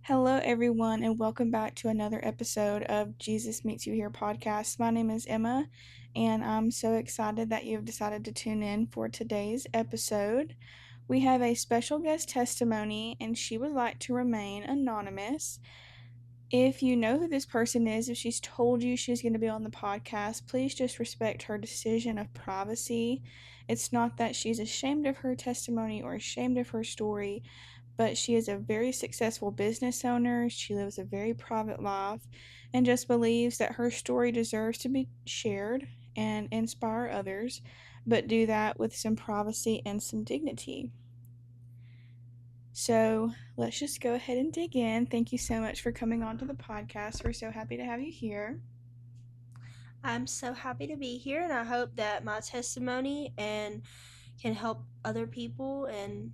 Hello, everyone, and welcome back to another episode of Jesus Meets You Here podcast. My name is Emma, and I'm so excited that you've decided to tune in for today's episode. We have a special guest testimony, and she would like to remain anonymous. If you know who this person is, if she's told you she's going to be on the podcast, please just respect her decision of privacy. It's not that she's ashamed of her testimony or ashamed of her story, but she is a very successful business owner. She lives a very private life and just believes that her story deserves to be shared and inspire others, but do that with some privacy and some dignity. So let's just go ahead and dig in. Thank you so much for coming on to the podcast. We're so happy to have you here. I'm so happy to be here, and I hope that my testimony and can help other people, and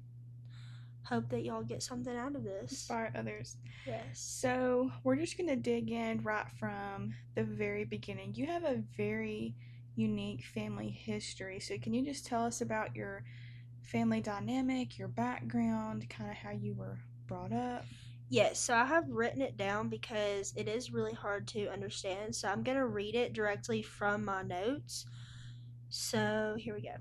hope that y'all get something out of this. Inspire others. Yes. So we're just going to dig in right from the very beginning. You have a very unique family history. So can you just tell us about your family dynamic, your background, kind of how you were brought up? Yes, so I have written it down because it is really hard to understand. So I'm going to read it directly from my notes. So here we go.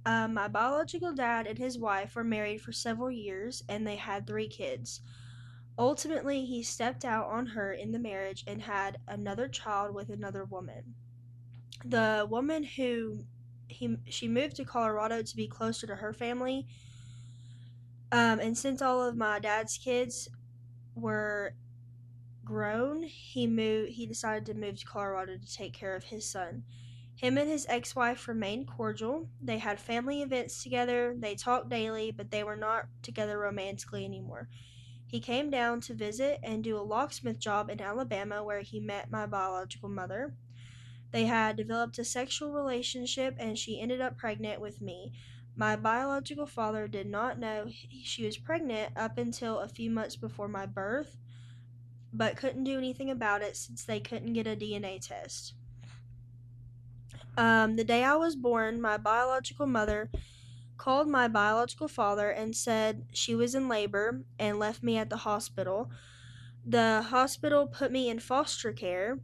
My biological dad and his wife were married for several years and they had 3 kids. Ultimately, he stepped out on her in the marriage and had another child with another woman. The woman who she moved to Colorado to be closer to her family. And since all of my dad's kids were grown, he decided to move to Colorado to take care of his son. Him and his ex-wife remained cordial. They had family events together. They talked daily, but they were not together romantically anymore. He came down to visit and do a locksmith job in Alabama where he met my biological mother. They had developed a sexual relationship and she ended up pregnant with me. My biological father did not know she was pregnant up until a few months before my birth, but couldn't do anything about it since they couldn't get a DNA test. The day I was born, my biological mother called my biological father and said she was in labor and left me at the hospital. The hospital put me in foster care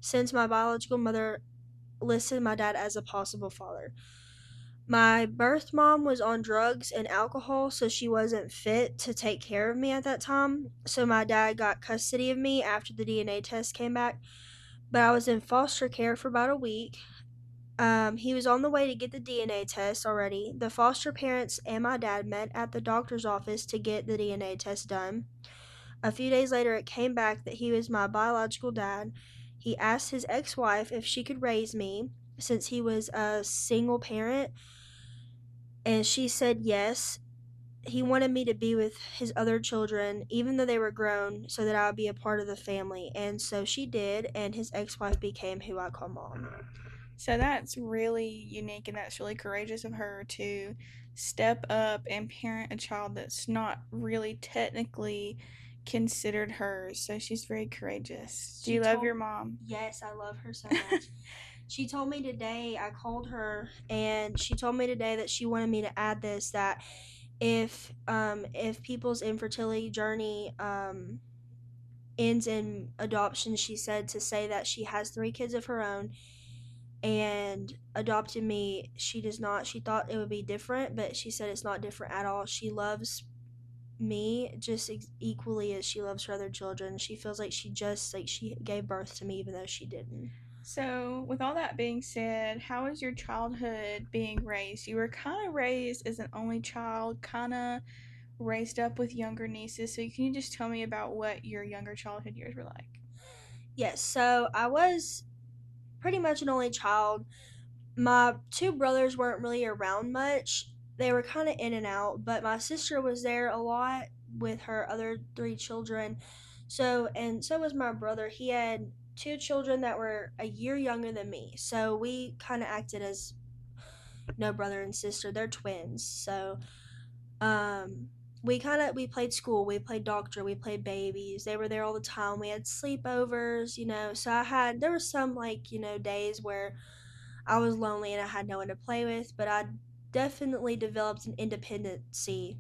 since my biological mother listed my dad as a possible father. My birth mom was on drugs and alcohol, so she wasn't fit to take care of me at that time. So my dad got custody of me after the DNA test came back, but I was in foster care for about a week. He was on the way to get the DNA test already. The foster parents and my dad met at the doctor's office to get the DNA test done. A few days later, it came back that he was my biological dad. He asked his ex wife if she could raise me since he was a single parent, and she said yes. He wanted me to be with his other children, even though they were grown, so that I would be a part of the family. And so she did, and his ex wife became who I call mom. So that's really unique and that's really courageous of her to step up and parent a child that's not really technically considered hers. So she's very courageous. Do She you love told your mom? Yes, I love her so much. She told me today, I called her, and she told me today that she wanted me to add this, that if people's infertility journey ends in adoption, she said to say that she has 3 kids of her own and adopted me. She does not. She thought it would be different, but she said it's not different at all. She loves me just equally as she loves her other children. She feels like she gave birth to me even though she didn't. So, with all that being said, how was your childhood being raised? You were kind of raised as an only child, kind of raised up with younger nieces. So, can you just tell me about what your younger childhood years were like? Yes, so I was pretty much an only child. My 2 brothers weren't really around much. They were kind of in and out, but my sister was there a lot with her other 3 children. So was my brother. He had 2 children that were a year younger than me. So we kind of acted as no brother and sister. They're twins. So um we played school, we played doctor, we played babies. They were there all the time. We had sleepovers. So there were some, like, days where I was lonely and I had no one to play with, but definitely developed an independency,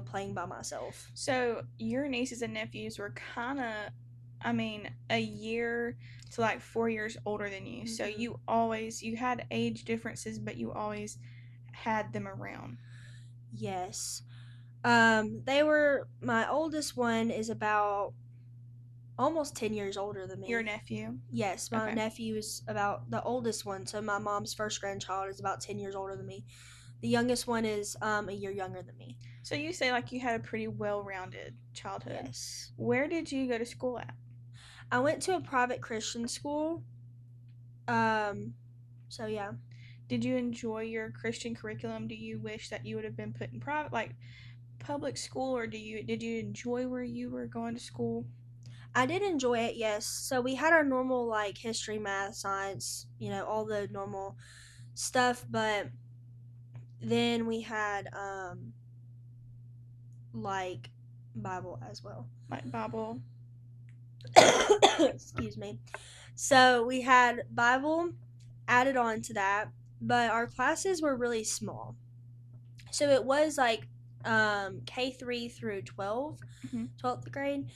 playing by myself. So your nieces and nephews were kind of, I mean, a year to like 4 years older than you. So Mm-hmm. you had age differences, but you always had them around. Yes. My oldest one is about almost 10 years older than Your me. nephew. Yes, my Okay. nephew is about the oldest one, so my mom's first grandchild is about 10 years older than me. The youngest one is a year younger than me. So you say like you had a pretty well-rounded childhood. Yes. Where did you go to school at? I went to a private Christian school. Um, so yeah. Did you enjoy your Christian curriculum? Do you wish that you would have been put in private, like public school, or did you enjoy where you were going to school? I did enjoy it, yes. So we had our normal like history, math, science, all the normal stuff, but then we had like Bible as well. Like Bible? Excuse me. So we had Bible added on to that, but our classes were really small. So it was like K3 through 12, Mm-hmm. 12th grade,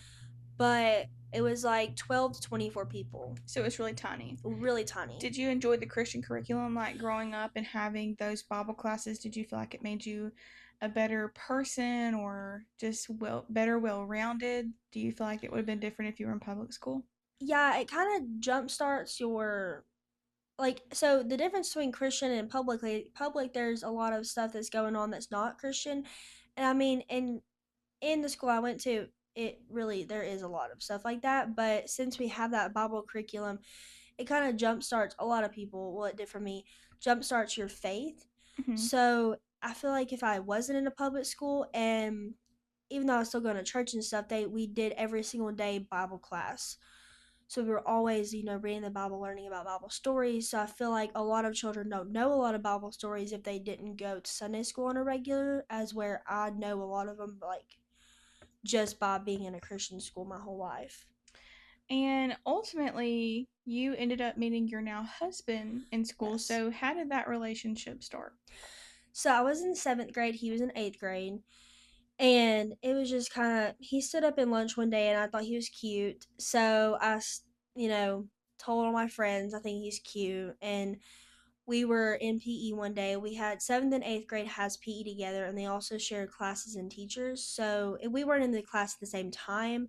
but it was like 12 to 24 people. So it was really tiny. Really tiny. Did you enjoy the Christian curriculum, like growing up and having those Bible classes? Did you feel like it made you a better person or just well rounded? Do you feel like it would have been different if you were in public school? Yeah, it kind of jump starts your so the difference between Christian and public there's a lot of stuff that's going on that's not Christian. And I mean in the school I went to, it really there is a lot of stuff like that, but since we have that Bible curriculum, it kind of jumpstarts a lot of people. Well, it did for me. Jumpstarts your faith. Mm-hmm. So I feel like if I wasn't in a public school, and even though I was still going to church and stuff, we did every single day Bible class. So we were always, reading the Bible, learning about Bible stories. So I feel like a lot of children don't know a lot of Bible stories if they didn't go to Sunday school on a regular, as where I know a lot of them, like, just by being in a Christian school my whole life. And ultimately, you ended up meeting your now husband in school. Yes. So, how did that relationship start? So I was in 7th grade, he was in 8th grade. And it was just kind of, he stood up in lunch one day and I thought he was cute. So you know, told all my friends I think he's cute. And we were in PE one day. We had 7th and 8th grade has PE together, and they also shared classes and teachers. So we weren't in the class at the same time,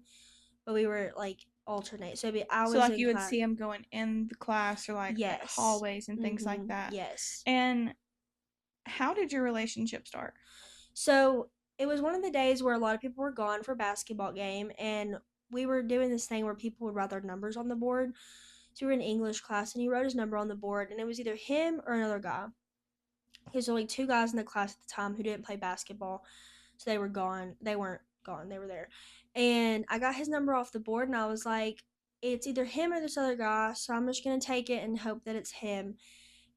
but we were like alternate. So I So, was like, in you would class. see him going in the class or like at Yes. hallways and things like that. Yes. And how did your relationship start? So it was one of the days where a lot of people were gone for a basketball game, and we were doing this thing where people would write their numbers on the board. So we were in English class, and he wrote his number on the board, and it was either him or another guy. There's only 2 guys in the class at the time who didn't play basketball, so they were gone. They weren't gone; they were there. And I got his number off the board, and I was like, "It's either him or this other guy." So I'm just gonna take it and hope that it's him.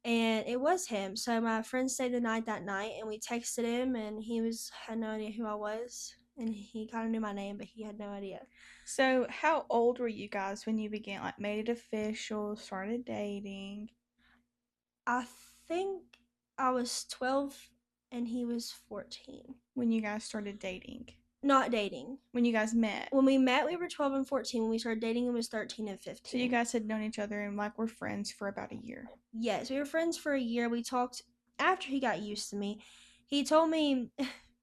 And it was him. So my friend stayed the night that night, and we texted him, and had no idea who I was, and he kind of knew my name, but he had no idea. So, how old were you guys when you began, like, made it official, started dating? I think I was 12, and he was 14. When you guys started dating? Not dating. When you guys met? When we met, we were 12 and 14. When we started dating, it was 13 and 15. So, you guys had known each other and, like, were friends for about a year? Yes, we were friends for a year. We talked after he got used to me. He told me,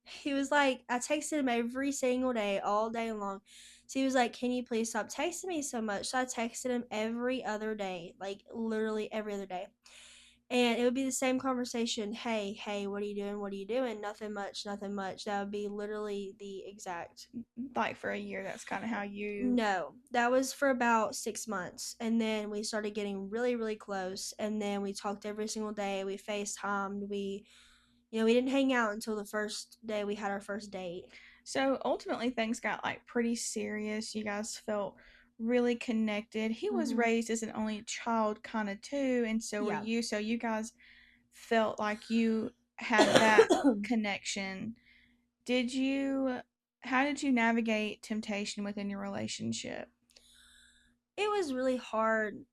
he was like, I texted him every single day, all day long. So he was like, "Can you please stop texting me so much?" So I texted him every other day, like literally every other day. And it would be the same conversation. Hey, hey, what are you doing? What are you doing? Nothing much, nothing much. That would be literally the exact. Like, for a year, that's kind of how you. No, that was for about 6 months. And then we started getting really, really close. And then we talked every single day. We FaceTimed. We didn't hang out until the first day we had our first date. So, ultimately, things got, like, pretty serious. You guys felt really connected. He was raised as an only child, kind of, too, and so were Yeah. you. So, you guys felt like you had that connection. How did you navigate temptation within your relationship? It was really hard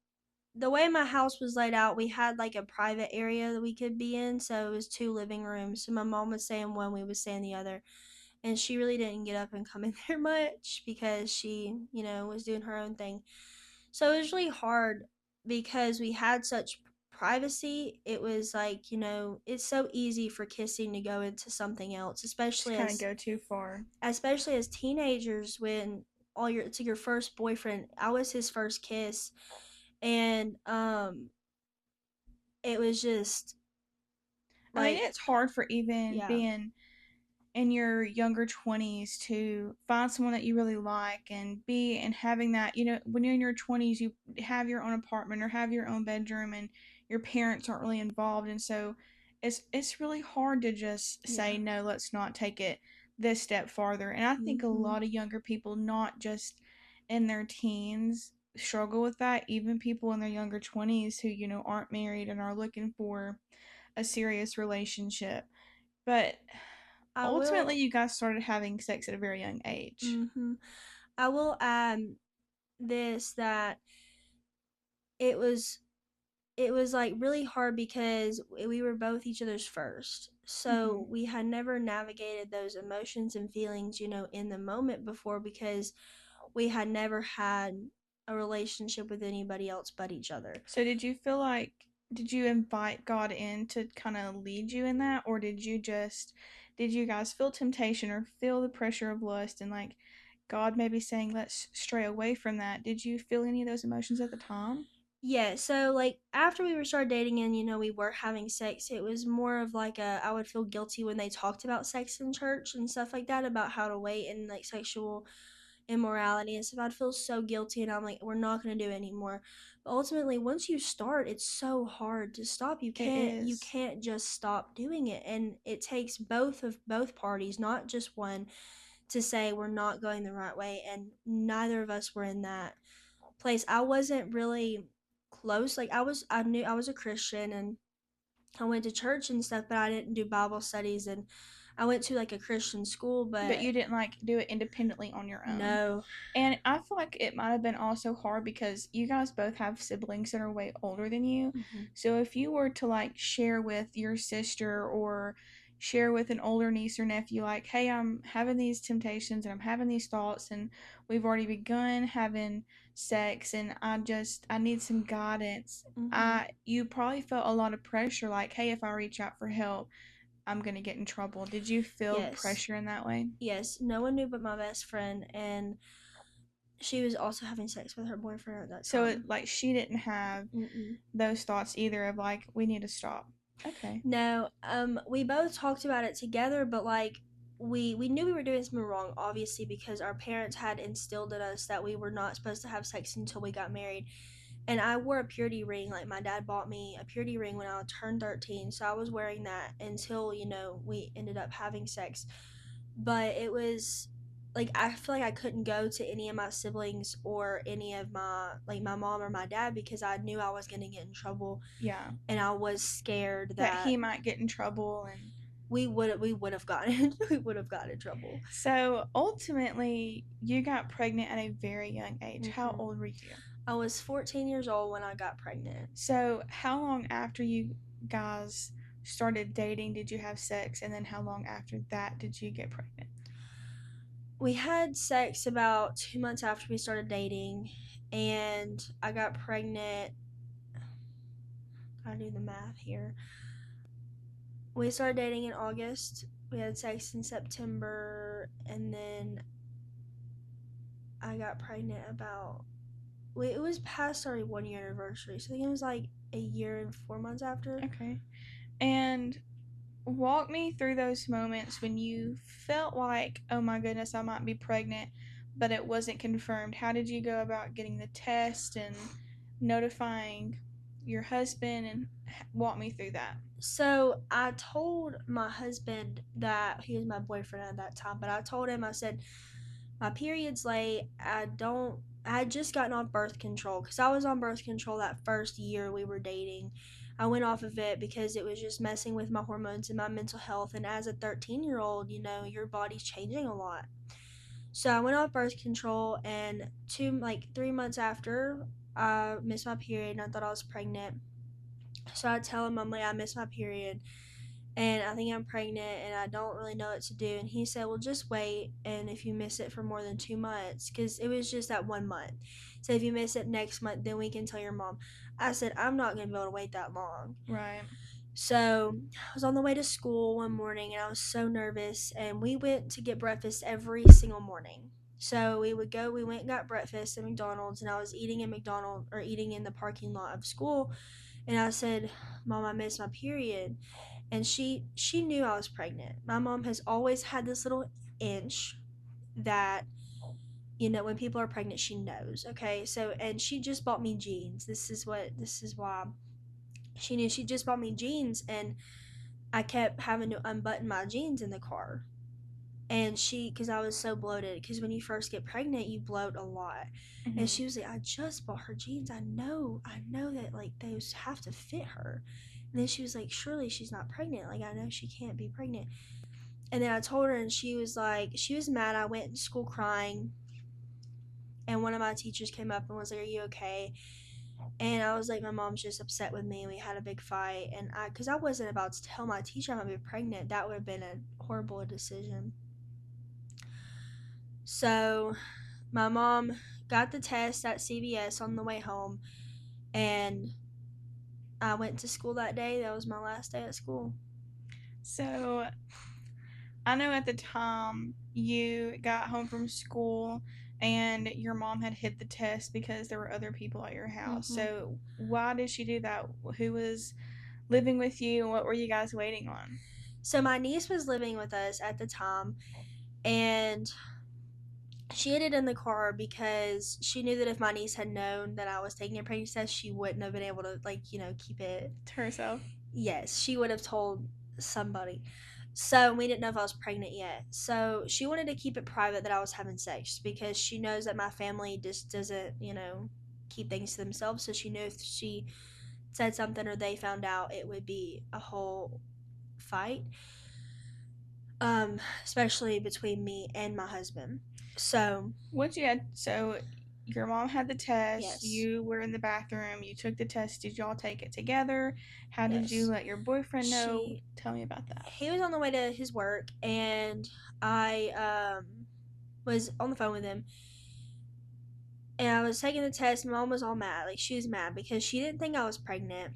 the way my house was laid out, we had like a private area that we could be in, so it was 2 living rooms. So my mom would stay in one, we would stay in the other. And she really didn't get up and come in there much because she, was doing her own thing. So it was really hard because we had such privacy. It was like, it's so easy for kissing to go into something else, Just kind of go too far. especially as teenagers when it's your first boyfriend. I was his first kiss, and it was just I mean, like, it's hard for even yeah. being in your younger 20s to find someone that you really like and having that, when you're in your 20s, you have your own apartment or have your own bedroom and your parents aren't really involved. And so it's really hard to just Yeah. say, no, let's not take it this step farther. And I think a Mm-hmm. lot of younger people, not just in their teens, struggle with that. Even people in their younger 20s who, aren't married and are looking for a serious relationship. But I ultimately, will. you guys started having sex at a very young age. Mm-hmm. I will add this, that it was it was like really hard because we were both each other's first. Mm-hmm. So we had never navigated those emotions and feelings, in the moment before, because we had never had a relationship with anybody else but each other. So, did you invite God in to kind of lead you in that, or did you guys feel temptation or feel the pressure of lust and like God maybe saying, let's stray away from that? Did you feel any of those emotions at the time? Yeah, so like after we were started dating and we were having sex, it was more of like I would feel guilty when they talked about sex in church and stuff like that, about how to wait and like sexual immorality and stuff. I'd feel so guilty, and I'm like, we're not gonna do it anymore. But ultimately, once you start, it's so hard to stop. You It can't you is. can't just stop doing it, and it takes both parties, not just one, to say we're not going the right way. And neither of us were in that place. I wasn't really close. Like I knew I was a Christian, and I went to church and stuff, but I didn't do Bible studies, and I went to like a Christian school, But but you didn't like do it independently on your own. no. And I feel like it might have been also hard because you guys both have siblings that are way older than you. Mm-hmm. So if you were to like share with your sister or share with an older niece or nephew, like, hey, I'm having these temptations and I'm having these thoughts, and we've already begun having sex, and I need some guidance. Mm-hmm. You probably felt a lot of pressure, like, hey, if I reach out for help, I'm gonna get in trouble. Did you feel Yes. pressure in that way? Yes. No one knew but my best friend, and she was also having sex with her boyfriend at that So time. like she didn't have Mm-mm. those thoughts either of like we need to stop. Okay. No. We both talked about it together, but like we knew we were doing something wrong, obviously, because our parents had instilled in us that we were not supposed to have sex until we got married. And I wore a purity ring. Like my dad bought me a purity ring when I turned 13, so I was wearing that until we ended up having sex. But it was like I feel like I couldn't go to any of my siblings or any of my mom or my dad, because I knew I was gonna get in trouble, Yeah. and I was scared That that he might get in trouble and we would have gotten we would have gotten in trouble. so ultimately you got pregnant at a very young age. How Mm-hmm. old were you? I was 14 years old when I got pregnant. So how long after you guys started dating did you have sex, and then how long after that did you get pregnant? We had sex about 2 months after we started dating, and I got pregnant. I do the math here. We started dating in August. We had sex in September, and then I got pregnant about. It was past our 1 year anniversary, so I think it was like a year and 4 months after. Okay. And walk me through those moments when you felt like, oh my goodness, I might be pregnant, but it wasn't confirmed. How did you go about getting the test and notifying your husband, and walk me through that? So I told my husband, that he was my boyfriend at that time, but I told him, I said, my period's late. I had just gotten off birth control, because I was on birth control that first year we were dating. I went off of it because it was just messing with my hormones and my mental health. And as a 13-year-old, your body's changing a lot. So I went off birth control, and 3 months after, I missed my period and I thought I was pregnant. So I tell him, I'm like, I missed my period and I think I'm pregnant and I don't really know what to do. And he said, well, just wait. And if you miss it for more than 2 months, because it was just that 1 month. So if you miss it next month, then we can tell your mom. I said, I'm not going to be able to wait that long. Right. So I was on the way to school one morning and I was so nervous. And we went to get breakfast every single morning. So we went and got breakfast at McDonald's, and I was eating in eating in the parking lot of school. And I said, Mom, I missed my period. And she knew I was pregnant. My mom has always had this little inch that, when people are pregnant, she knows. Okay, so, and she just bought me jeans. This is why she knew. She just bought me jeans, and I kept having to unbutton my jeans in the car. And because I was so bloated, because when you first get pregnant, you bloat a lot. Mm-hmm. And she was like, I just bought her jeans. I know that, like, those have to fit her. And then she was like, surely she's not pregnant. Like, I know she can't be pregnant. And then I told her, and she was mad. I went to school crying. And one of my teachers came up and was like, are you okay? And I was like, my mom's just upset with me. We had a big fight. And because I wasn't about to tell my teacher I'm going to be pregnant. That would have been a horrible decision. So my mom got the test at CVS on the way home, and I went to school that day. That was my last day at school. So I know at the time you got home from school and your mom had hid the test because there were other people at your house. Mm-hmm. So why did she do that? Who was living with you, and what were you guys waiting on? So my niece was living with us at the time, and she hid it in the car because she knew that if my niece had known that I was taking a pregnancy test, she wouldn't have been able to, keep it To herself? Yes, she would have told somebody. So we didn't know if I was pregnant yet. So she wanted to keep it private that I was having sex because she knows that my family just doesn't, keep things to themselves. So she knew if she said something or they found out, it would be a whole fight. Especially between me and my husband. So your mom had the test, yes. You were in the bathroom, you took the test, did y'all take it together? How did you Yes. let your boyfriend know? Tell me about that. He was on the way to his work, and I was on the phone with him, and I was taking the test. My mom was all mad. Like, she was mad because she didn't think I was pregnant.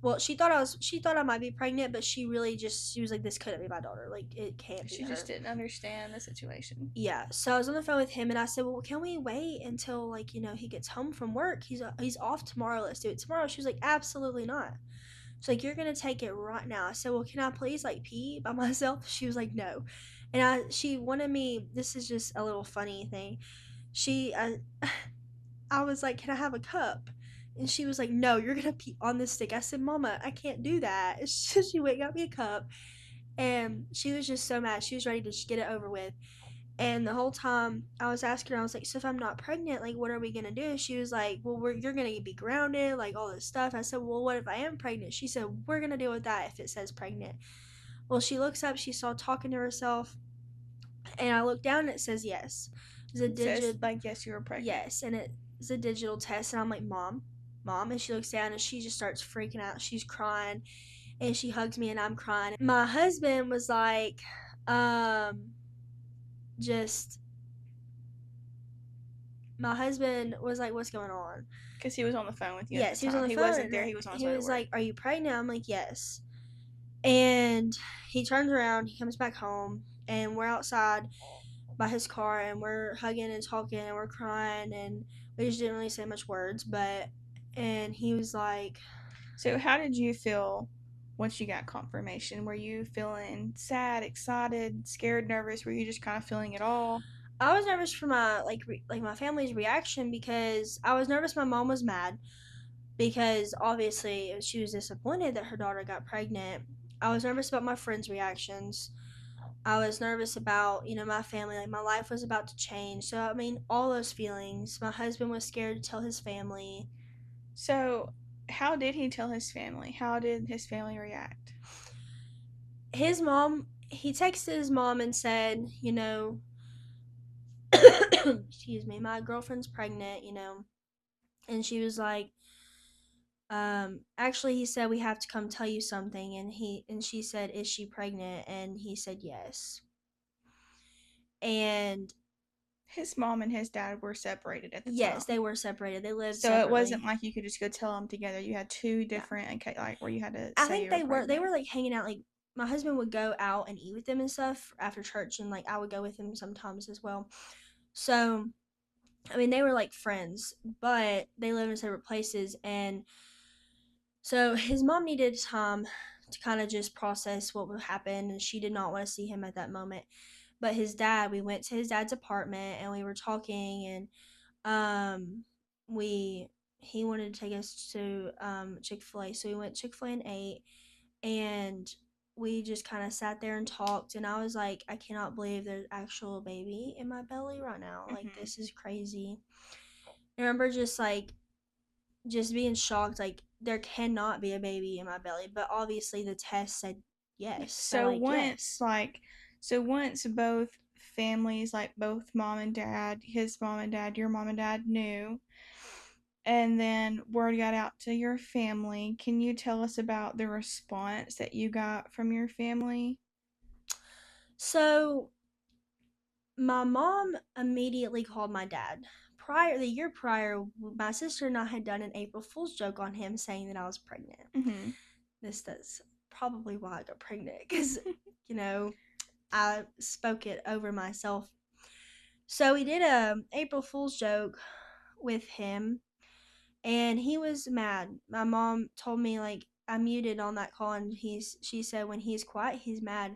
Well, she thought I might be pregnant, but she really she was like, this couldn't be my daughter. Like, it can't be She her. just didn't understand the situation. Yeah. So I was on the phone with him, and I said, well, can we wait until, he gets home from work? He's off tomorrow. Let's do it tomorrow. She was like, absolutely not. She's like, you're gonna take it right now. I said, well, can I please pee by myself? She was like, no. And she wanted me. This is just a little funny thing. I was like, can I have a cup? And she was like, no, you're gonna pee on the stick. I said, Mama, I can't do that. She went and got me a cup, and she was just so mad. She was ready to just get it over with. And the whole time I was asking her, I was like, so if I'm not pregnant, what are we going to do? She was like, well, you're going to be grounded, all this stuff. I said, well, what if I am pregnant? She said, we're going to deal with that if it says pregnant. Well, she looks up, she saw talking to herself, and I looked down and it says yes. It says, yes, you were pregnant. Yes, and it's a digital test. And I'm like, Mom. And she looks down and she just starts freaking out. She's crying, and she hugs me and I'm crying. My husband was like, my husband was like, what's going on? Because he was on the phone with you. Yes, he was on the phone. He wasn't there. He was on his way to work. He was like, are you pregnant? I'm like, yes. And he turns around, he comes back home, and we're outside by his car, and we're hugging and talking, and we're crying, and we just didn't really say much words, and he was like... So how did you feel once you got confirmation? Were you feeling sad, excited, scared, nervous? Were you just kind of feeling it all? I was nervous for my my family's reaction, because I was nervous my mom was mad, because obviously she was disappointed that her daughter got pregnant. I was nervous about my friends' reactions. I was nervous about, my family. My life was about to change. So, I mean, all those feelings. My husband was scared to tell his family. So, how did he tell his family? How did his family react? His mom, he texted his mom and said, excuse me, my girlfriend's pregnant, And she was like, actually, he said, we have to come tell you something. And she said, is she pregnant? And he said, yes. And His mom and his dad were separated at the yes, they time. were separated. They lived So it wasn't separately. like you could just go tell them together. You had two No. different, okay, like where you had to I say think you were they pregnant. were like hanging out. Like my husband would go out and eat with them and stuff after church, and like I would go with him sometimes as well. So I mean, they were like friends, but they lived in separate places. And so his mom needed time to kind of just process what would happen, and she did not want to see him at that moment. But his dad, we went to his dad's apartment and we were talking, and we he wanted to take us to Chick-fil-A, so we went Chick-fil-A and ate, and we just kind of sat there and talked, and I was like, I cannot believe there's actual baby in my belly right now. Like, Mm-hmm. this is crazy. I remember just being shocked, like there cannot be a baby in my belly, but obviously the test said yes. So So like, once, yes. like, so once both families, like both mom and dad, his mom and dad, your mom and dad knew, and then word got out to your family, can you tell us about the response that you got from your family? So my mom immediately called my dad. The year prior, my sister and I had done an April Fool's joke on him saying that I was pregnant. Mm-hmm. That's probably why I got pregnant, because, you know, I spoke it over myself. So we did a April Fool's joke with him, and he was mad. My mom told me, like, I muted on that call, and she said when he's quiet, he's mad.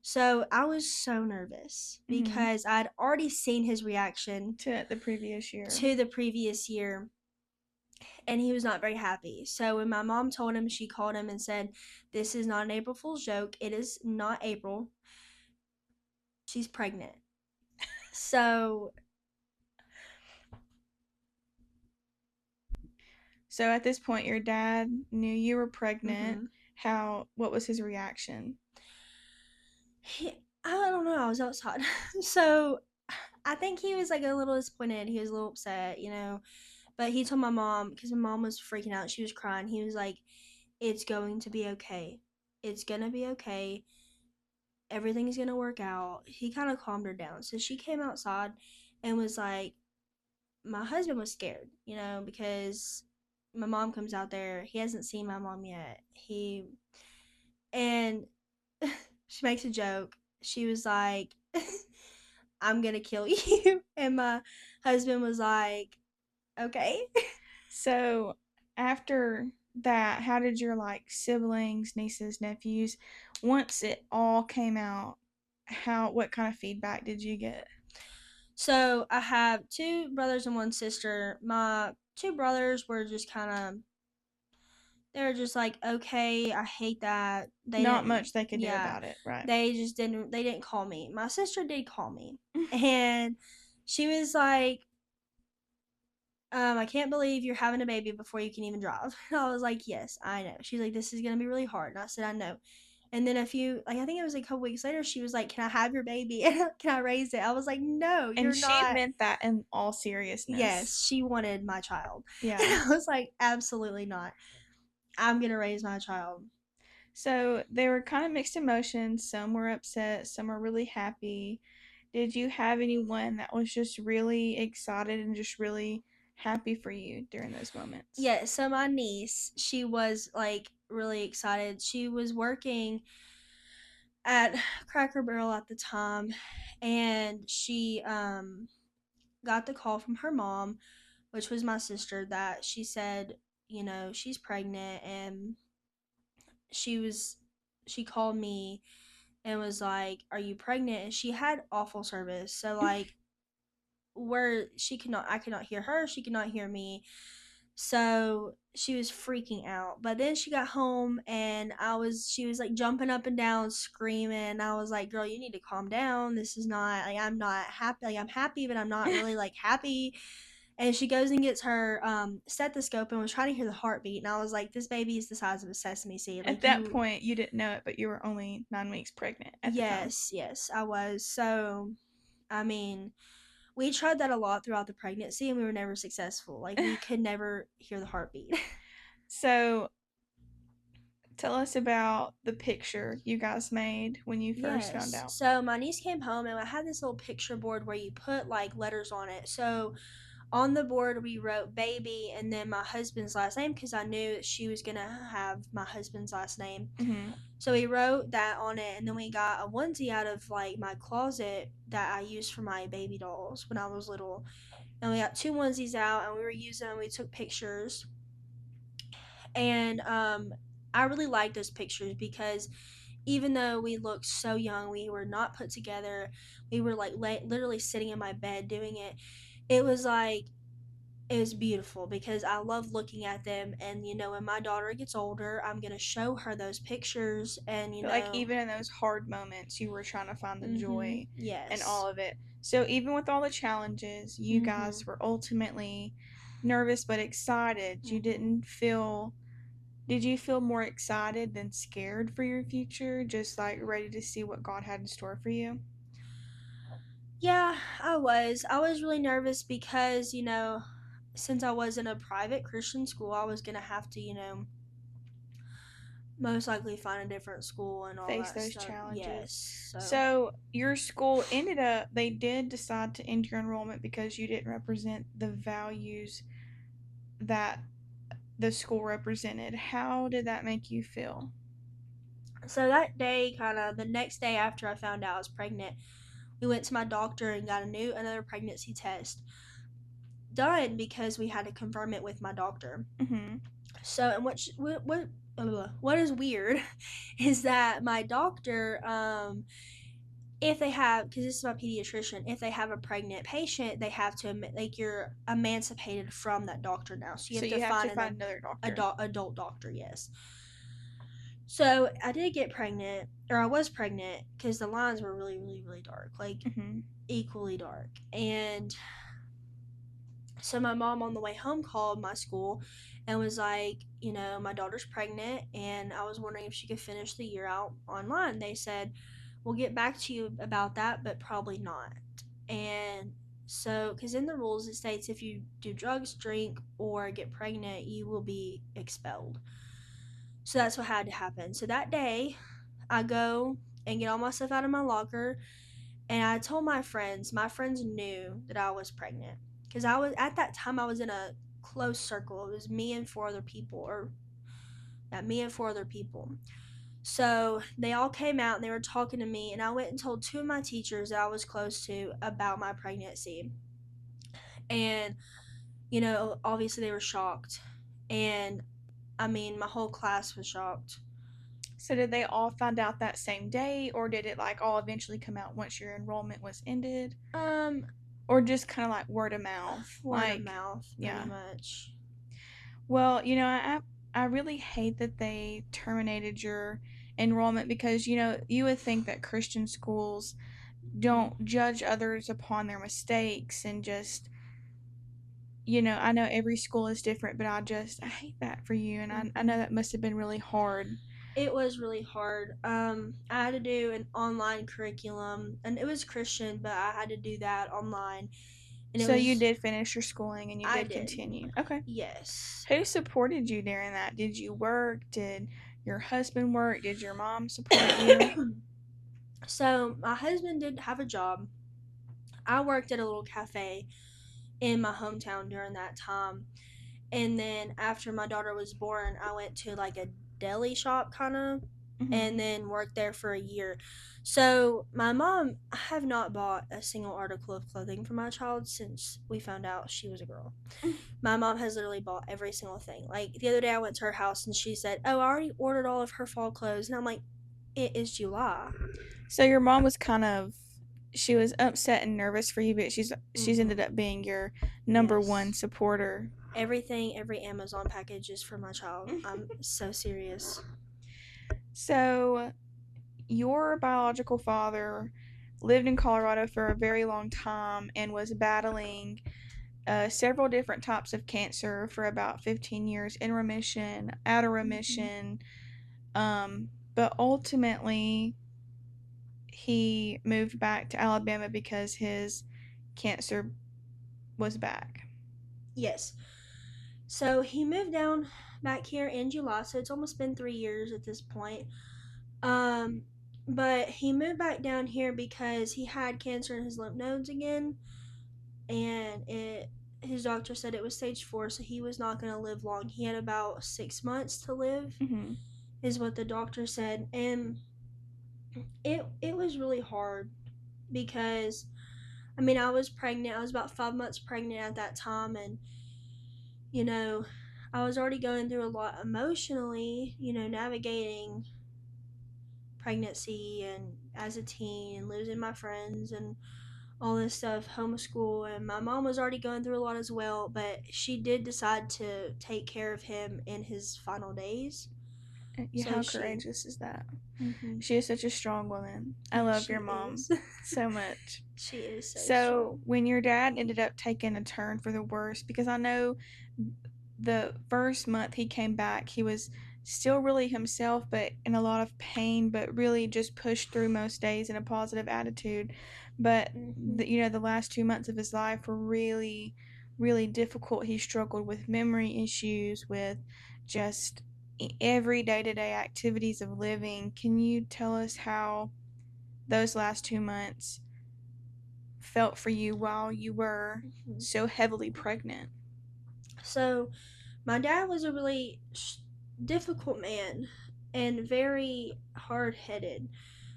So I was so nervous Mm-hmm. because I'd already seen his reaction To the previous year. to the previous year, and he was not very happy. So when my mom told him, she called him and said, "This is not an April Fool's joke. It is not April. She's pregnant." So So at this point, your dad knew you were pregnant. mhm. What was his reaction? I don't know. I was outside, so I think he was like a little disappointed. He was a little upset, you know. But he told my mom, because my mom was freaking out. She was crying. He was like, "It's going to be okay. It's gonna be okay. Everything's gonna work out." He kind of calmed her down. So she came outside and was like, my husband was scared, you know, because my mom comes out there. He hasn't seen my mom yet. And she makes a joke. She was like, "I'm gonna kill you." And my husband was like, "Okay." So after that, how did your like siblings, nieces, nephews, once it all came out, what kind of feedback did you get? So I have two brothers and one sister. My two brothers were just kind of, they were just like, okay, I hate that. They Not didn't, much they could do yeah, about it, right? they didn't call me. My sister did call me. And she was like, I can't believe you're having a baby before you can even drive. And I was like, yes, I know. She's like, this is going to be really hard. And I said, I know. And then I think it was a couple weeks later, she was like, can I have your baby? Can I raise it? I was like, no, And you're she not. meant that in all seriousness. Yes, she wanted my child. And Yeah. I was like, absolutely not. I'm going to raise my child. So they were kind of mixed emotions. Some were upset, some were really happy. Did you have anyone that was just really excited and just really happy for you during those moments? Yeah, so my niece, she was like really excited. She was working at Cracker Barrel at the time, and she got the call from her mom, which was my sister, that she said, you know, she's pregnant. And she was she called me and was like, "Are you pregnant?" And she had awful service. So like, where she could not I could not hear her, she could not hear me. So she was freaking out. But then she got home, and she was like jumping up and down screaming. I was like, "Girl, you need to calm down. This is not like, I'm not happy. Like, I'm happy, but I'm not really like happy." And she goes and gets her stethoscope and was trying to hear the heartbeat. And I was like, "This baby is the size of a sesame seed. At Like, that you." point, you didn't know it, but you were only 9 weeks pregnant at the time. Yes, yes, I was. So, I mean, We tried that a lot throughout the pregnancy, and we were never successful. Like, we could never hear the heartbeat. So, tell us about the picture you guys made when you first found Yes. out. So my niece came home, and I had this little picture board where you put like letters on it. So on the board we wrote baby and then my husband's last name because I knew that she was gonna have my husband's last name. Mm-hmm. So we wrote that on it, and then we got a onesie out of like my closet that I used for my baby dolls when I was little. And we got two onesies out, and we were using them. We took pictures, and I really liked those pictures because even though we looked so young, we were not put together. We were like literally sitting in my bed doing it. It was like it was beautiful because I love looking at them. And when my daughter gets older, I'm gonna show her those pictures. And But like even in those hard moments, you were trying to find the joy in yes, all of it. So even with all the challenges, you guys were ultimately nervous but excited. You didn't feel. Did you feel more excited than scared for your future? Just like ready to see what God had in store for you? yeah, I was really nervous because since I was in a private Christian school, I was gonna have to most likely find a different school and all Face that those stuff. challenges. Yes. So, So your school ended up, they did decide to end your enrollment because you didn't represent the values that the school represented. How did that make you feel? that day, kind of the next day after I found out I was pregnant, we went to my doctor and got another pregnancy test done because we had to confirm it with my doctor. Mm-hmm. So, and what is weird is that my doctor, if they have, because this is my pediatrician, if they have a pregnant patient, they have to like you're emancipated from that doctor now, so you So have to you have to find an find another doctor. adult doctor. Yes. So I did get pregnant, or I was pregnant, because the lines were really, really, really dark, like Mm-hmm. equally dark. And so my mom on the way home called my school and was like, my daughter's pregnant, and I was wondering if she could finish the year out online. They said, we'll get back to you about that, but probably not. And so, because in the rules it states if you do drugs, drink, or get pregnant, you will be expelled. So that's what had to happen. So that day, I go and get all my stuff out of my locker, and I told my friends. My friends knew that I was pregnant because I was at that time I was in a close circle. It was me and four other people, or yeah, me and four other people. So they all came out and they were talking to me, and I went and told two of my teachers that I was close to about my pregnancy. And obviously they were shocked, and I mean my whole class was shocked. So did they all find out that same day, or did it like all eventually come out once your enrollment was ended? Um, Or just kind of like word of mouth? Word of Like, mouth, pretty yeah. much. Well, I really hate that they terminated your enrollment because, you would think that Christian schools don't judge others upon their mistakes and just, I know every school is different, but I hate that for you. And I know that must have been really hard. It was really hard. I had to do an online curriculum, and it was Christian, but I had to do that online, and it So you was did finish your schooling and you I did did. continue. Okay. Yes. Who supported you during that? Did you work? Did your husband work? Did your mom support you? So my husband did have a job. I worked at a little cafe in my hometown during that time. And then after my daughter was born, I went to like a deli shop kind of, Mm-hmm. and then worked there for a year. So my mom, I have not bought a single article of clothing for my child since we found out she was a girl. My mom has literally bought every single thing. Like the other day I went to her house and she said, "Oh, I already ordered all of her fall clothes." And I'm like, "It is July." So your mom was she was upset and nervous for you, but she's ended Mm-hmm. up being your number one Yes. supporter. Everything, every Amazon package is for my child. I'm so serious. So your biological father lived in Colorado for a very long time and was battling several different types of cancer for about 15 years in remission, out of Mm-hmm. remission. But ultimately, he moved back to Alabama because his cancer was back. Yes. So he moved down back here in July, so it's almost been 3 years at this point. Um, but he moved back down here because he had cancer in his lymph nodes again, and his doctor said it was stage 4, so he was not going to live long. He had about 6 months to live, is what the doctor said, and it was really hard because I was pregnant. I was about 5 months pregnant at that time, and you know, I was already going through a lot emotionally, navigating pregnancy and as a teen and losing my friends and all this stuff, homeschool, and my mom was already going through a lot as well, but she did decide to take care of him in his final days. How courageous is that? Mm-hmm. She is such a strong woman. I love your mom so much. She is so strong. When your dad ended up taking a turn for the worse, because I know the first month he came back, he was still really himself, but in a lot of pain, but really just pushed through most days in a positive attitude. But, the last 2 months of his life were really, really difficult. He struggled with memory issues, with just every day-to-day activities of living. Can you tell us how those last 2 months felt for you while you were so heavily pregnant? So, my dad was a really difficult man and very hard-headed.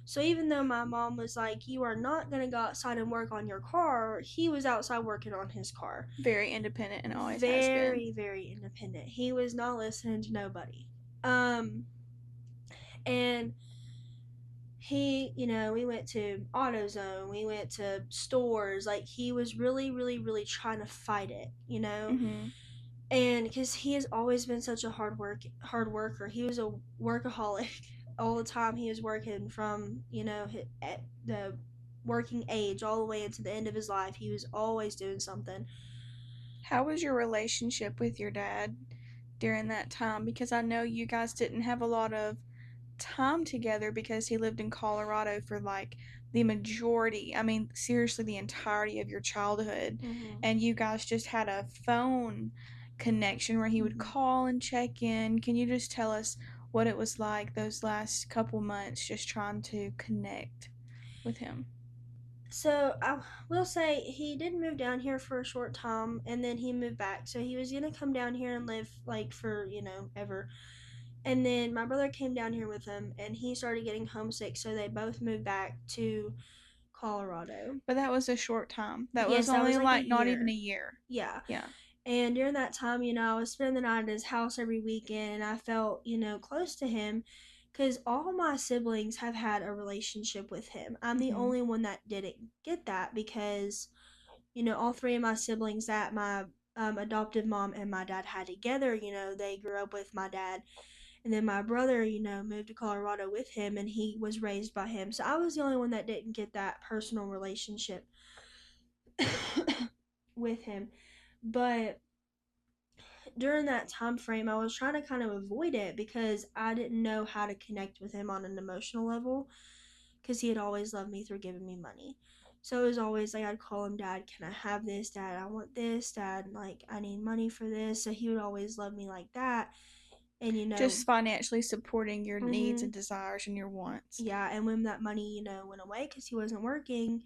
So even though my mom was like, you are not going to go outside and work on your car, he was outside working on his car. Very independent and always has been. Very, very independent. He was not listening to nobody. And he, we went to AutoZone, we went to stores. Like, he was really, really, really trying to fight it, And because he has always been such a hard worker. He was a workaholic all the time. He was working from, at the working age all the way into the end of his life. He was always doing something. How was your relationship with your dad during that time? Because I know you guys didn't have a lot of time together because he lived in Colorado for like the majority, seriously, the entirety of your childhood. And you guys just had a phone connection where he would call and check in. Can you just tell us what it was like those last couple months just trying to connect with him? So I will say he did move down here for a short time, and then he moved back. So he was gonna come down here and live like for ever. And then my brother came down here with him, and he started getting homesick. So they both moved back to Colorado. But that was a short time. That was only like not even a year. Yeah. Yeah. And during that time, I was spending the night at his house every weekend, and I felt, close to him because all my siblings have had a relationship with him. I'm the only one that didn't get that because, all three of my siblings that my adoptive mom and my dad had together, they grew up with my dad. And then my brother, moved to Colorado with him, and he was raised by him. So I was the only one that didn't get that personal relationship with him. But during that time frame, I was trying to kind of avoid it because I didn't know how to connect with him on an emotional level because he had always loved me through giving me money. So it was always like I'd call him, Dad, can I have this? Dad, I want this. Dad, like I need money for this. So he would always love me like that. And just financially supporting your needs and desires and your wants. Yeah, and when that money, went away because he wasn't working,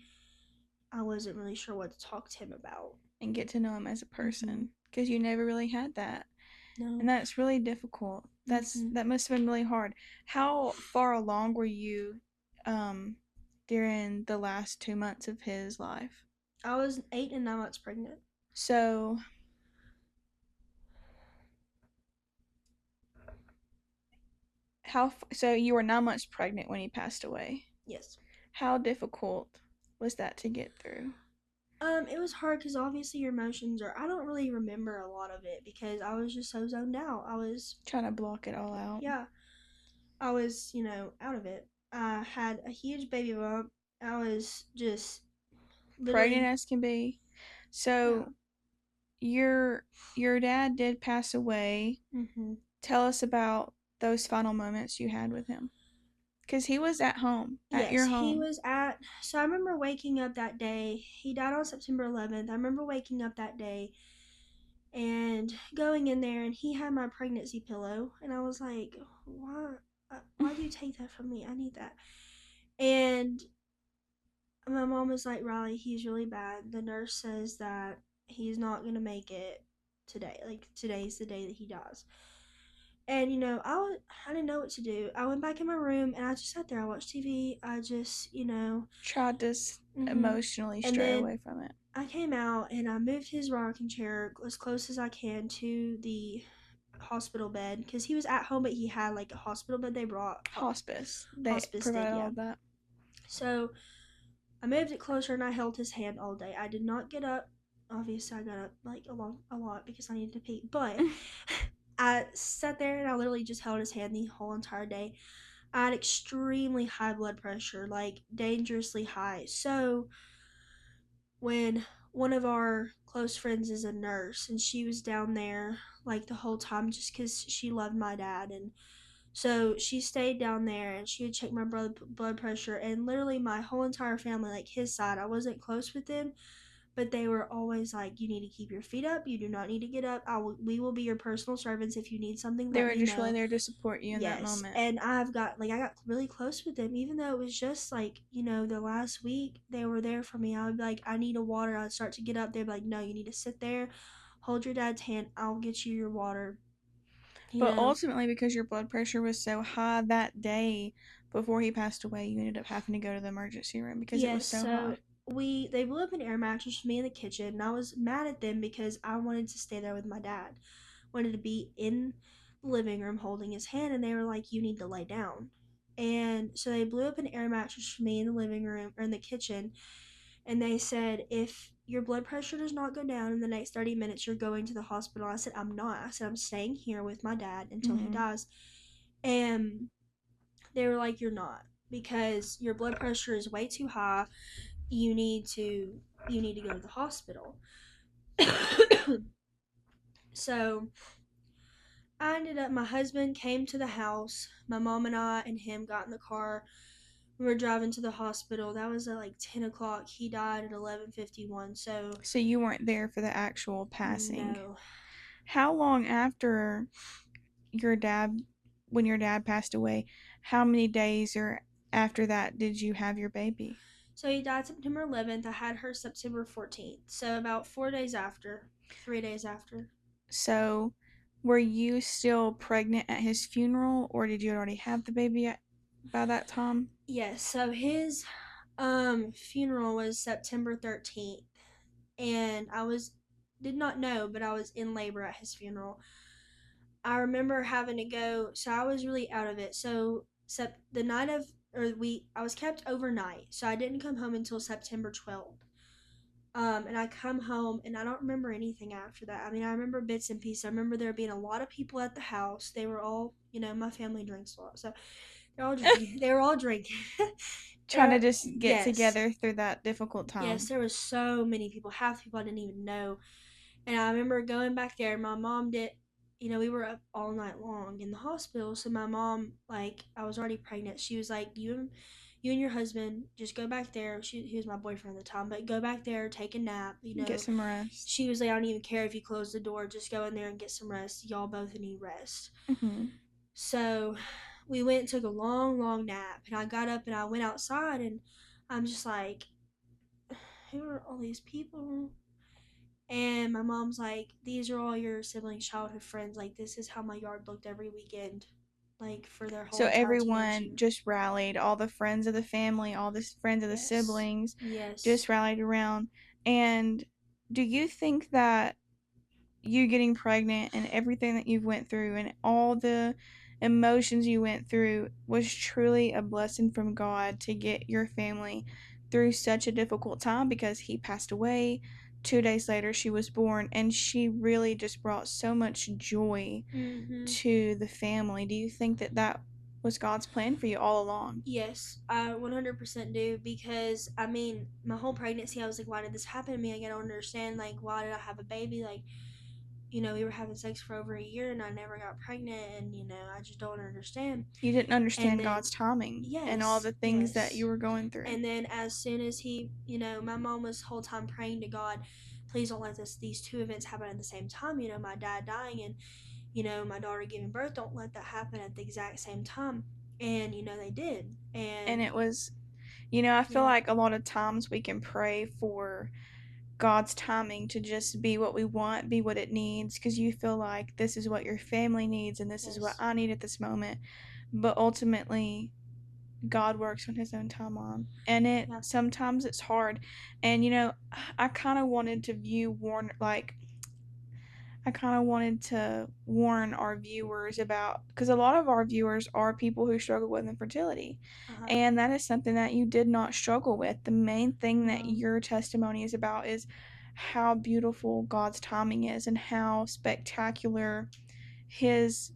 I wasn't really sure what to talk to him about. And get to know him as a person because you never really had that. No. And that's really difficult. That must have been really hard. How far along were you during the last 2 months of his life? I was 8 and 9 months pregnant. So so you were 9 months pregnant when he passed away? Yes. How difficult was that to get through? It was hard because obviously your emotions I don't really remember a lot of it because I was just so zoned out. I was trying to block it all out. Yeah. I was, out of it. I had a huge baby bump. I was just pregnant as can be. So your dad did pass away. Tell us about those final moments you had with him. Because he was at home, at your home. He was at So I remember waking up that day. He died on September 11th. I remember waking up that day and going in there, and he had my pregnancy pillow, and I was like, why? Why'd you take that from me? I need that. And my mom was like, Riley, he's really bad. The nurse says that he's not gonna make it today. Like today's the day that he dies. And I didn't know what to do. I went back in my room and I just sat there. I watched TV. I just, Tried to mm-hmm. emotionally And stray then away from it. I came out and I moved his rocking chair as close as I can to the hospital bed because he was at home, but he had like a hospital bed they brought. Hospice. They Hospice did, provided all yeah. of that. So I moved it closer and I held his hand all day. I did not get up. Obviously, I got up like a lot because I needed to pee, but I sat there and I literally just held his hand the whole entire day. I had extremely high blood pressure, like dangerously high. So when one of our close friends is a nurse and she was down there like the whole time just because she loved my dad, and so she stayed down there and she would check my blood pressure, and literally my whole entire family, like his side, I wasn't close with them, but they were always like, you need to keep your feet up, you do not need to get up, we will be your personal servants. If you need something, They let were me just know. really there to support you in that Yes, moment. and I got really close with them, even though it was just like, the last week they were there for me. I would be like, I need a water. I'd start to get up. They'd be like, no, you need to sit there, hold your dad's hand. I'll get you your water. But ultimately, because your blood pressure was so high that day before he passed away, you ended up having to go to the emergency room because it was Yes. so So high. they blew up an air mattress for me in the kitchen, and I was mad at them because I wanted to stay there with my dad, wanted to be in the living room holding his hand, and they were like, you need to lay down. And so they blew up an air mattress for me in the living room or in the kitchen, and they said, if your blood pressure does not go down in the next 30 minutes, you're going to the hospital. I said, I'm not. I said, I'm staying here with my dad until he dies. And they were like, you're not, because your blood pressure is way too high. You need to go to the hospital. So my husband came to the house. My mom and I and him got in the car. We were driving to the hospital. That was at like 10 o'clock. He died at 11:51. So you weren't there for the actual passing. no. How long after when your dad passed away, how many days or after that did you have your baby? So he died September 11th. I had her September 14th. So about 4 days after, 3 days after. So, were you still pregnant at his funeral, or did you already have the baby by that time? Yes. So his funeral was September 13th, and did not know, but I was in labor at his funeral. I remember having to go, so I was really out of it. So the night of or we I was kept overnight, so I didn't come home until September 12th. And I come home and I don't remember anything after that. I mean, I remember bits and pieces. I remember there being a lot of people at the house. They were all, my family drinks a lot, so they're all drinking. They were all drinking. Trying to just get Yes, together through that difficult yes. time. There was so many people. Half the people I didn't even know. And I remember going back there. My mom did. We were up all night long in the hospital. So my mom, like, I was already pregnant. She was like, you and your husband just go back there. He was my boyfriend at the time, but go back there, take a nap. Get some rest. She was like, I don't even care if you close the door. Just go in there and get some rest. Y'all both need rest. Mm-hmm. So we went and took a long, long nap. And I got up and I went outside, and I'm just like, who are all these people? And my mom's like, these are all your siblings' childhood friends. Like, this is how my yard looked every weekend, like, for their whole So entire teenage everyone year. just rallied, all the friends of the family, all the friends of the Yes. siblings Yes. just rallied around. And do you think that you getting pregnant and everything that you've went through and all the emotions you went through was truly a blessing from God to get your family through such a difficult time? Because he passed away 2 days later, she was born, and she really just brought so much joy Mm-hmm. to the family. Do you think that that was God's plan for you all along? Yes, I 100% do, because I mean, my whole pregnancy, I was like, why did this happen to me? Like, I don't understand. Like, why did I have a baby? Like, we were having sex for over a year and I never got pregnant, and I just don't understand. You didn't And understand then, God's timing and all yes, the things that yes. you were going through. And then as soon as my mom was the whole time praying to God, please don't let these two events happen at the same time. My dad dying and my daughter giving birth. Don't let that happen at the exact same time. And they did. And And it was, I feel yeah, like a lot of times we can pray for God's timing to just be what we want, be what it needs, because you feel like this is what your family needs and this is what yes, I need at this moment. But ultimately, God works on his own timeline. And yeah, sometimes it's hard. And I kind of wanted to warn our viewers about, because a lot of our viewers are people who struggle with infertility. uh-huh, And that is something that you did not struggle with. The main thing that no, your testimony is about is how beautiful God's timing is and how spectacular his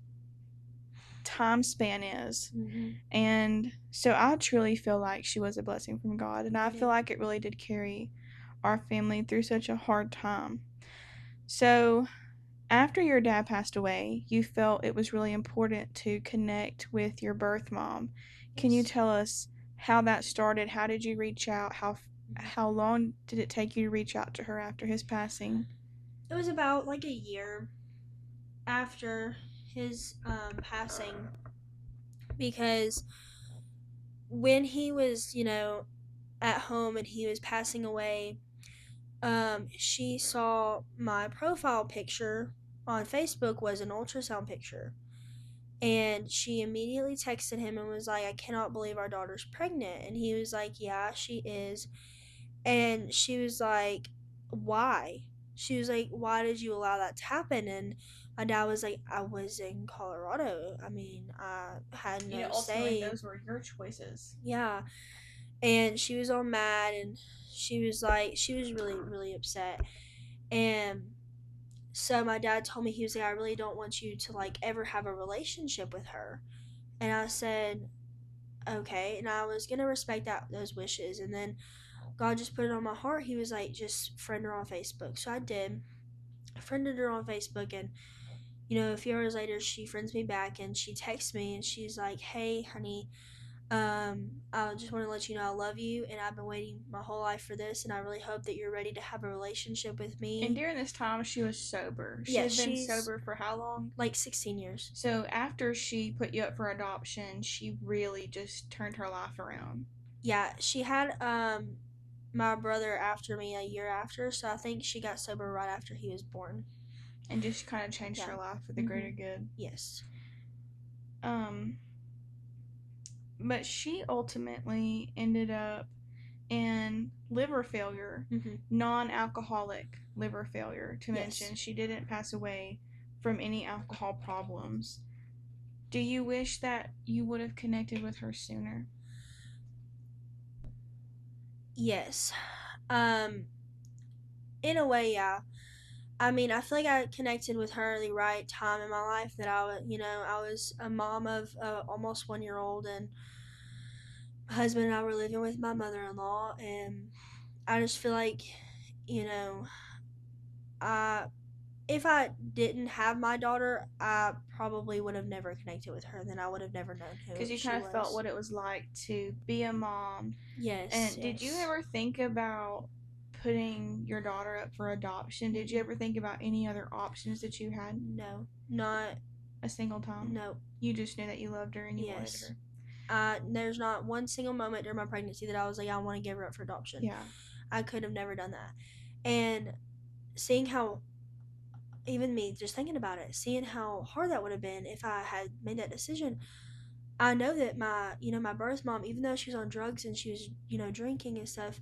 time span is. mm-hmm, And so I truly feel like she was a blessing from God. And I I feel did, like it really did carry our family through such a hard time. So after your dad passed away, you felt it was really important to connect with your birth mom. Can you yes. tell us how that started? How did you reach out? Mm-hmm. How long did it take you to reach out to her after his passing? It was about like a year after his passing, because when he was, at home and he was passing away, she saw my profile picture on Facebook was an ultrasound picture. And she immediately texted him and was like, I cannot believe our daughter's pregnant. And he was like, yeah, she is. And she was like, why? She was like, why did you allow that to happen? And my dad was like, I was in Colorado. I mean, I had no Ultimately, say. those were your choices. Yeah. And she was all mad, and she was really, really upset. And so my dad told me, he was like, I really don't want you to like ever have a relationship with her. And I said, okay. And I was gonna respect those wishes. And then God just put it on my heart. He was like, just friend her on Facebook. So I did. I friended her on Facebook, and a few hours later, she friends me back, and she texts me, and she's like, "Hey, honey, I just want to let you know I love you, and I've been waiting my whole life for this, and I really hope that you're ready to have a relationship with And me." during this time, she was sober. She Yes, had been she's sober for how long? like 16 years. So after she put you up for adoption, she really just turned her life around Yeah, she had my brother after me a year after, so I think she got sober right after he was born. and just kind of changed Yeah. her life for the Mhm. greater good. Yes. Um, but she ultimately ended up in liver failure, Mhm. non alcoholic liver failure, to Yes. mention. She didn't pass away from any alcohol problems. Do you wish that you would have connected with her sooner? Yes. Um in a way, yeah. I mean, I feel like I connected with her at the right time in my life, that I was a mom of almost 1 year old, and my husband and I were living with my mother in law, and I just feel like, you know, I if I didn't have my daughter, I probably would have never connected with her. Then I would have never known Because who you she kind of felt was. what it was like to be a mom. Yes, And did you yes. ever think about putting your daughter up for adoption? Did you Mm-mm. ever think about any other options that you had No, not a single time? no. You just knew that you loved her and you wanted Yes. her. There's not one single moment during my pregnancy that I was like, I want to give her up for adoption. Yeah. I could have never done that. And seeing how, even me, just thinking about it, seeing how hard that would have been if I had made that decision, I know that my birth mom, even though she was on drugs and she was, drinking and stuff,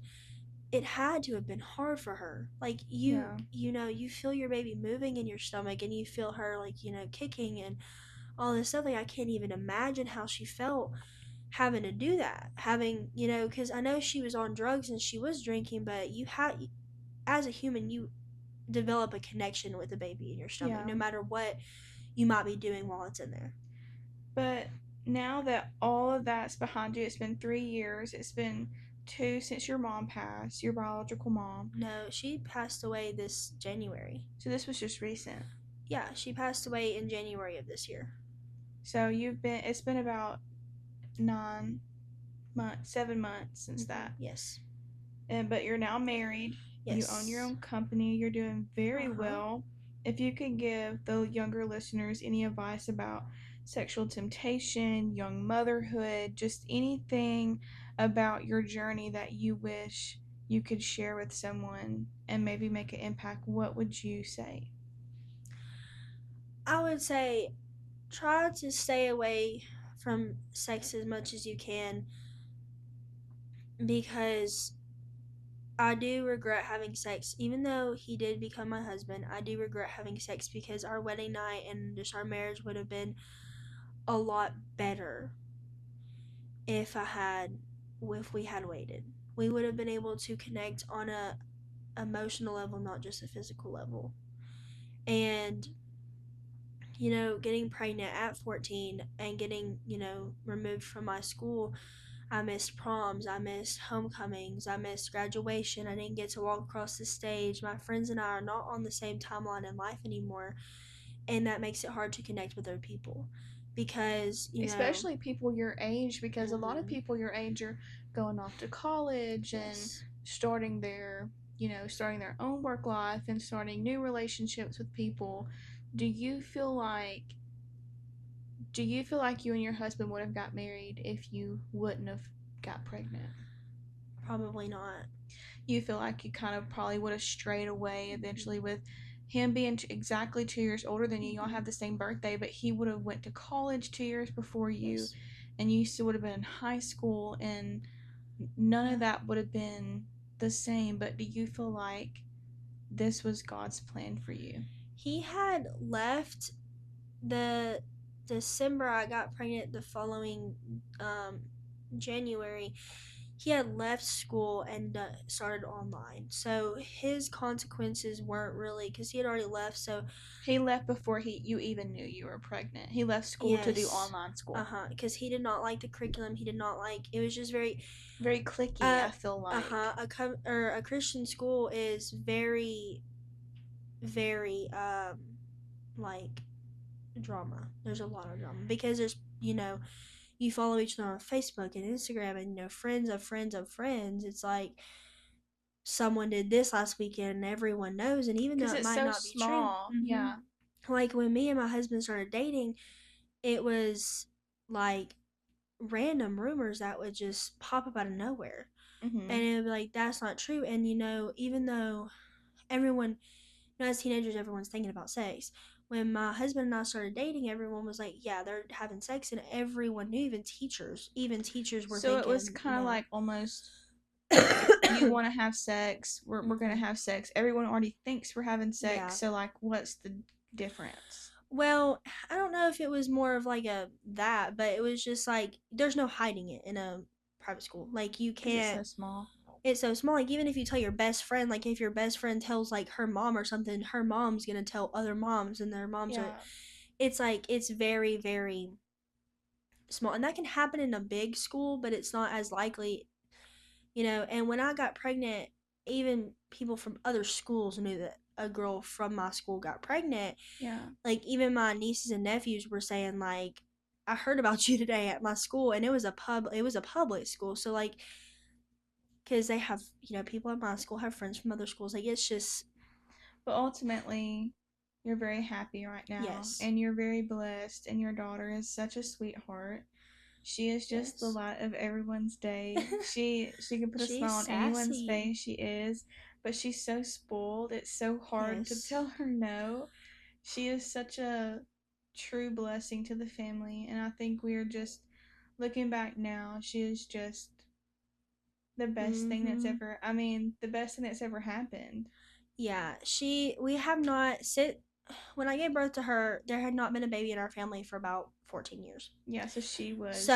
it had to have been hard for her. Like Yeah. you feel your baby moving in your stomach, and you feel her like, kicking and all this stuff. Like I can't even imagine how she felt having to do that. Having, because I know she was on drugs and she was drinking, but as a human, you develop a connection with the baby in your stomach, Yeah. no matter what you might be doing while it's in there. But now that all of that's behind you, it's been 3 years, it's been two since your mom passed, your biological mom. No, she passed away this January. So this was just recent. Yeah, she passed away in January of this year. So it's been about 9 months, 7 months since that. Yes. But you're now married. Yes. You own your own company. You're doing very well. If you could give the younger listeners any advice about sexual temptation, young motherhood, just anything about your journey that you wish you could share with someone and maybe make an impact, what would you say? I would say try to stay away from sex as much as you can, because I do regret having sex. Even though he did become my husband, I do regret having sex because our wedding night and just our marriage would have been a lot better if we had waited. We would have been able to connect on a emotional level, not just a physical level. And getting pregnant at 14 and getting, removed from my school, I missed proms, I missed homecomings, I missed graduation. I didn't get to walk across the stage. My friends and I are not on the same timeline in life anymore, and that makes it hard to connect with other people because, especially people your age, because a lot of people your age are going off to college and starting their starting their own work life and starting new relationships with people. Do you feel like you and your husband would have got married if you wouldn't have got pregnant? Probably not. You feel like you kind of probably would have strayed away eventually with him being exactly 2 years older than you. Y'all have the same birthday, but he would have went to college 2 years before you. Yes. And you still would have been in high school, and none of that would have been the same. But do you feel like this was God's plan for you? He had left the December I got pregnant. The following January, he had left school and started online. So his consequences weren't really, because he had already left. So he left before you even knew you were pregnant. He left school to do online school. Because he did not like the curriculum. He did not like. It was just very cliquey. I feel like. A Christian school is very, very like drama. There's a lot of drama because there's you follow each other on Facebook and Instagram, and friends of friends of friends. It's like someone did this last weekend and everyone knows, and even though it might not be small, true. Yeah. Like when me and my husband started dating, it was like random rumors that would just pop up out of nowhere. And it would be like, that's not true. And even though everyone, as teenagers, everyone's thinking about sex. When my husband and I started dating, everyone was like, yeah, they're having sex, and everyone knew, even teachers were so thinking. It was kind of like almost you want to have sex, we're going to have sex. Everyone already thinks we're having sex. Yeah. So like, what's the difference? Well, I don't know if it was more of like that, but it was just like there's no hiding it in a private school. Like you can't. It's so small. It's so small. Like even if you tell your best friend, like if your best friend tells like her mom or something, her mom's gonna tell other moms, and their moms are. It's like it's very, very small, and that can happen in a big school, but it's not as likely. And when I got pregnant, even people from other schools knew that a girl from my school got pregnant. Yeah. Like even my nieces and nephews were saying like, I heard about you today at my school, and it was a public school. So like, because they have, people at my school have friends from other schools. Like it's just. But ultimately, you're very happy right now. Yes. And you're very blessed, and your daughter is such a sweetheart. She is just the light of everyone's day. She can put a smile on anyone's face. She is. But she's so spoiled. It's so hard to tell her no. She is such a true blessing to the family. And I think we are just, looking back now, she is just the best thing that's ever, the best thing that's ever happened. Yeah. When I gave birth to her, there had not been a baby in our family for about 14 years. Yeah, so she was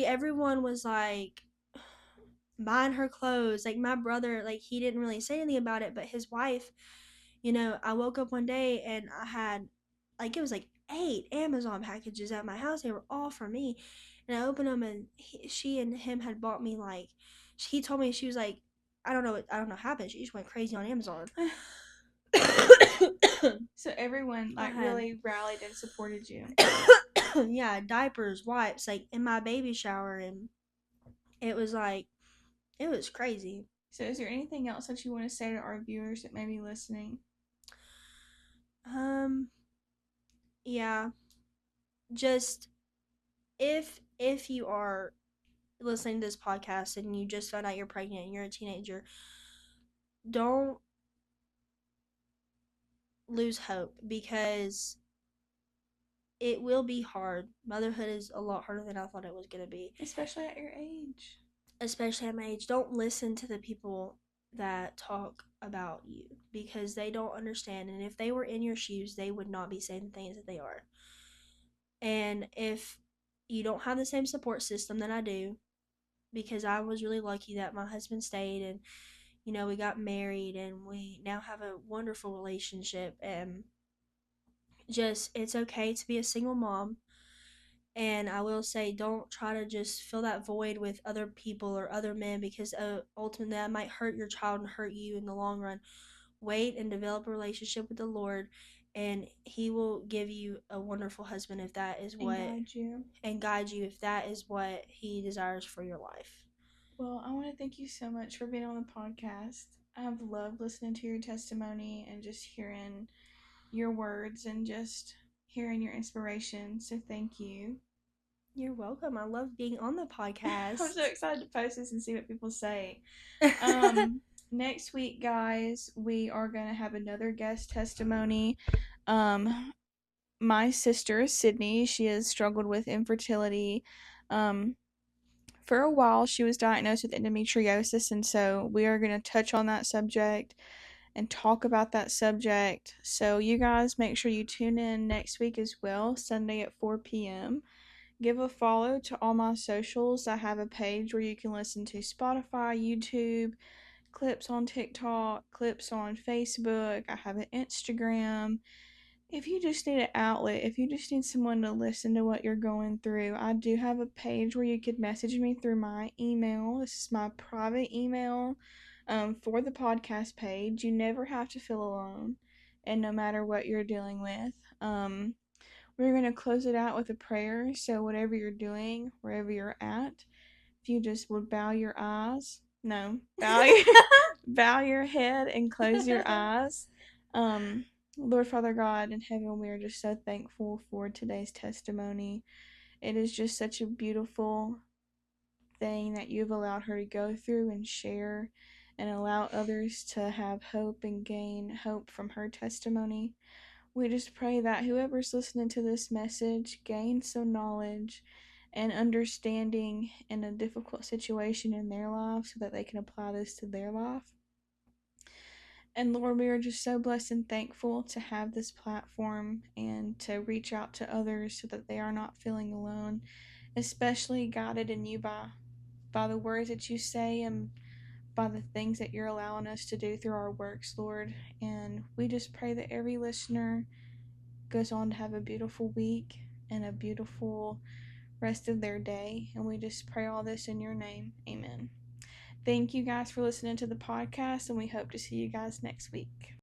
everyone was like buying her clothes. Like my brother, like he didn't really say anything about it, but his wife, I woke up one day and I had, like, it was like 8 Amazon packages at my house. They were all for me. And I opened them, and she and him had bought me, like, he told me, she was like, I don't know what happened. She just went crazy on Amazon. So everyone Go like ahead. really rallied and supported you. Yeah, diapers, wipes, like in my baby shower, and it was like it was crazy. So is there anything else that you want to say to our viewers that may be listening? Um, yeah, just if you are listening to this podcast and you just found out you're pregnant and you're a teenager, don't lose hope because it will be hard. Motherhood is a lot harder than I thought it was going to be, Especially at your age. especially at my age. Don't listen to the people that talk about you because they don't understand. And if they were in your shoes, they would not be saying the things that they are. And if you don't have the same support system that I do, because I was really lucky that my husband stayed and we got married and we now have a wonderful relationship, and just it's okay to be a single mom. And I will say, don't try to just fill that void with other people or other men because ultimately that might hurt your child and hurt you in the long run. Wait and develop a relationship with the Lord, and He will give you a wonderful husband if that is And what, guide you. and guide you if that is what He desires for your life. Well, I want to thank you so much for being on the podcast. I've loved listening to your testimony and just hearing your words and just hearing your inspiration. So thank you. You're welcome. I love being on the podcast. I'm so excited to post this and see what people say. Next week, guys, we are going to have another guest testimony. My sister, Sydney, she has struggled with infertility. For a while, she was diagnosed with endometriosis, and so we are going to touch on that subject and talk about that subject. So, you guys make sure you tune in next week as well, Sunday at 4 p.m. Give a follow to all my socials. I have a page where you can listen to Spotify, YouTube, clips on TikTok, clips on Facebook. I have an Instagram. If you just need an outlet, if you just need someone to listen to what you're going through, I do have a page where you could message me through my email. This is my private email for the podcast page. You never have to feel alone, and no matter what you're dealing with. We're going to close it out with a prayer. So, whatever you're doing, wherever you're at, if you just would bow your eyes, no, bow your head and close your eyes. Lord Father God in heaven, we are just so thankful for today's testimony. It is just such a beautiful thing that you've allowed her to go through and share and allow others to have hope and gain hope from her testimony. We just pray that whoever's listening to this message gains some knowledge and understanding in a difficult situation in their life so that they can apply this to their life. And Lord, we are just so blessed and thankful to have this platform and to reach out to others so that they are not feeling alone, especially guided in you by the words that you say and by the things that you're allowing us to do through our works, Lord. And we just pray that every listener goes on to have a beautiful week and a beautiful rest of their day. And we just pray all this in your name. Amen. Thank you guys for listening to the podcast, and we hope to see you guys next week.